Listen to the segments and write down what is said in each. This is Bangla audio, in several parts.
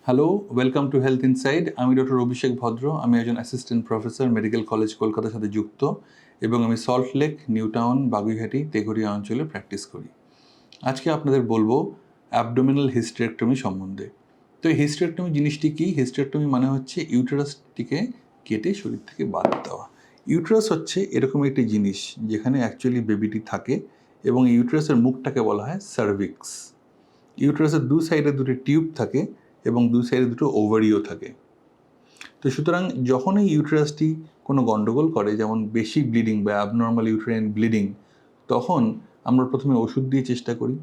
Hello, welcome to health inside. আমি ডক্টর অভিষেক ভদ্র। আমি একজন অ্যাসিস্ট্যান্ট প্রফেসর, মেডিকেল কলেজ কলকাতার সাথে যুক্ত এবং আমি salt lake, new town, Baguiati, Teghoria অঞ্চলে প্র্যাকটিস করি। আজকে আপনাদের বলবো অ্যাবডোমিনাল হিস্টেরেক্টমি সম্বন্ধে। তো এই হিস্টেরেক্টমি জিনিসটি কি? হিস্টেরেক্টমি মানে হচ্ছে ইউটেরাসটিকে কেটে শরীর থেকে বাদ দেওয়া। ইউটেরাস হচ্ছে এরকম একটি জিনিস যেখানে অ্যাকচুয়ালি বেবিটি থাকে এবং ইউটেরাসের মুখটাকে বলা হয় সার্ভিক্স। ইউটেরাসের দু সাইডে দুটো টিউব থাকে এবং দু সাইডে দুটো ওভারিও থাকে। তো সুতরাং যখন এই ইউটেরাসটি কোনো গণ্ডগোল করে, যেমন বেশি ব্লিডিং বা অ্যাবনর্মাল ইউটেরাইন ব্লিডিং, তখন আমরা প্রথমে ওষুধ দিয়ে চেষ্টা করি।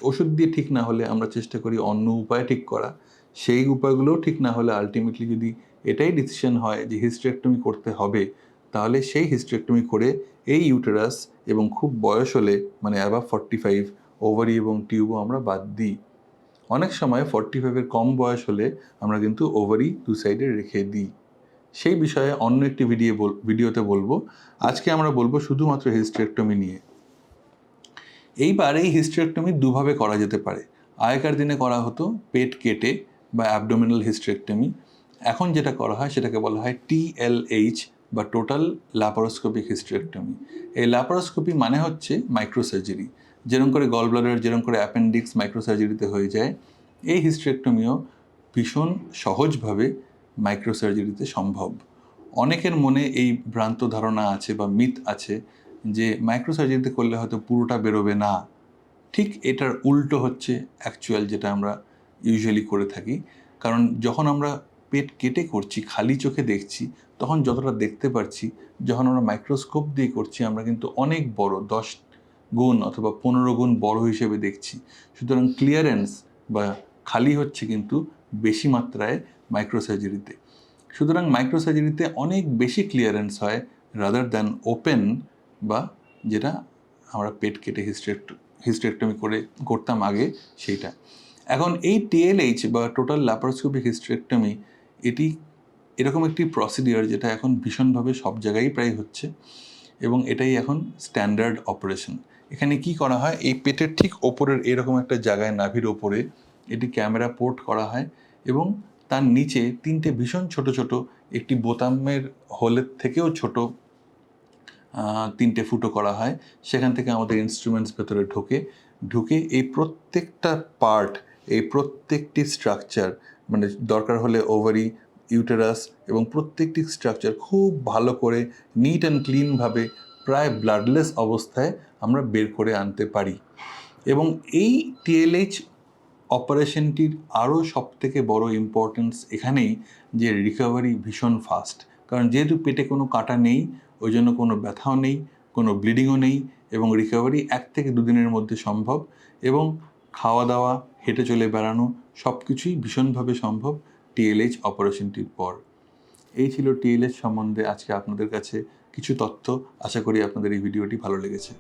ওষুধ দিয়ে ঠিক না হলে আমরা চেষ্টা করি অন্য উপায় ঠিক করা। সেই উপায়গুলোও ঠিক না হলে আলটিমেটলি যদি এটাই ডিসিশন হয় যে হিস্টেরেক্টমি করতে হবে, তাহলে সেই হিস্টেরেক্টমি করে এই ইউটেরাস এবং খুব বয়স হলে মানে অ্যাবাভ 45 ওভারি এবং টিউবও আমরা বাদ দিই। অনেক সময় 45-এর কম বয়স হলে আমরা কিন্তু ওভারি দু সাইডে রেখে দিই। সেই বিষয়ে অন্য একটি ভিডিওতে বলবো। আজকে আমরা বলবো শুধুমাত্র হিস্টেরেক্টমি নিয়ে। এইবার এই হিস্টেরেক্টমি দুভাবে করা যেতে পারে। আগেকার দিনে করা হতো পেট কেটে বা অ্যাবডোমিনাল হিস্টেরেক্টমি। এখন যেটা করা হয় সেটাকে বলা হয় TLH বা টোটাল ল্যাপারোস্কোপিক হিস্টেরেক্টমি। এই ল্যাপারোস্কোপি মানে হচ্ছে মাইক্রোসার্জারি। যেরকম করে গল ব্লাডার, যেরকম করে অ্যাপেন্ডিক্স মাইক্রোসার্জারিতে হয়ে যায়, এই হিস্টেরেক্টমিও ভীষণ সহজভাবে মাইক্রোসার্জারিতে সম্ভব। অনেকের মনে এই ভ্রান্ত ধারণা আছে বা মিথ আছে যে মাইক্রোসার্জারিতে করলে হয়তো পুরোটা বেরোবে না। ঠিক এটার উল্টো হচ্ছে অ্যাকচুয়াল যেটা আমরা ইউজুয়ালি করে থাকি। কারণ যখন আমরা পেট কেটে করছি, খালি চোখে দেখছি, তখন যতটা দেখতে পারছি, যখন আমরা মাইক্রোস্কোপ দিয়ে করছি আমরা কিন্তু অনেক বড়, 10 গুণ অথবা 15 গুণ বড় হিসেবে দেখছি। সুতরাং ক্লিয়ারেন্স বা খালি হচ্ছে কিন্তু বেশি মাত্রায় মাইক্রোসার্জারিতে। সুতরাং মাইক্রোসার্জারিতে অনেক বেশি ক্লিয়ারেন্স হয় রাদার দ্যান ওপেন বা যেটা আমরা পেট কেটে হিস্টেরেক্টমি করতাম আগে সেইটা। এখন এই TLH বা টোটাল ল্যাপারোস্কোপিক হিস্টেরেক্টমি এটি এরকম একটি প্রসিডিওর যেটা এখন ভীষণভাবে সব জায়গায় প্রায় হচ্ছে এবং এটাই এখন স্ট্যান্ডার্ড অপারেশন। এখানে কি করা হয়, এই পেটের ঠিক ওপরের এরকম একটা জায়গায় নাভির ওপরে এটি ক্যামেরা পোর্ট করা হয় এবং তার নিচে 3টে ভীষণ ছোট ছোট, একটি বোতামের হোলের থেকেও ছোট 3টে ফুটো করা হয়। সেখান থেকে আমাদের ইনস্ট্রুমেন্টস ভেতরে ঢুকে এই প্রত্যেকটা পার্ট, এই প্রত্যেকটি স্ট্রাকচার, মানে দরকার হলে ওভারি, ইউটেরাস এবং প্রত্যেকটি স্ট্রাকচার খুব ভালো করে নিট অ্যান্ড ক্লিনভাবে প্রায় ব্লাডলেস অবস্থায় আমরা বের করে আনতে পারি। এবং এই TLH অপারেশনটির আরও সবথেকে বড় ইম্পর্টেন্স এখানেই যে রিকভারি ভীষণ ফাস্ট। কারণ যেহেতু পেটে কোনো কাটা নেই, ওই জন্য কোনো ব্যথাও নেই, কোনো ব্লিডিংও নেই এবং রিকভারি 1 থেকে 2 দিনের মধ্যে সম্ভব। এবং খাওয়া দাওয়া, হেঁটে চলে বেড়ানো সব কিছুই ভীষণভাবে সম্ভব TLH অপারেশনটির পর। এই ছিল TLH সম্বন্ধে আজকে আপনাদের কাছে কিছু তথ্য। আশা করি আপনাদের এই ভিডিওটি ভালো লেগেছে।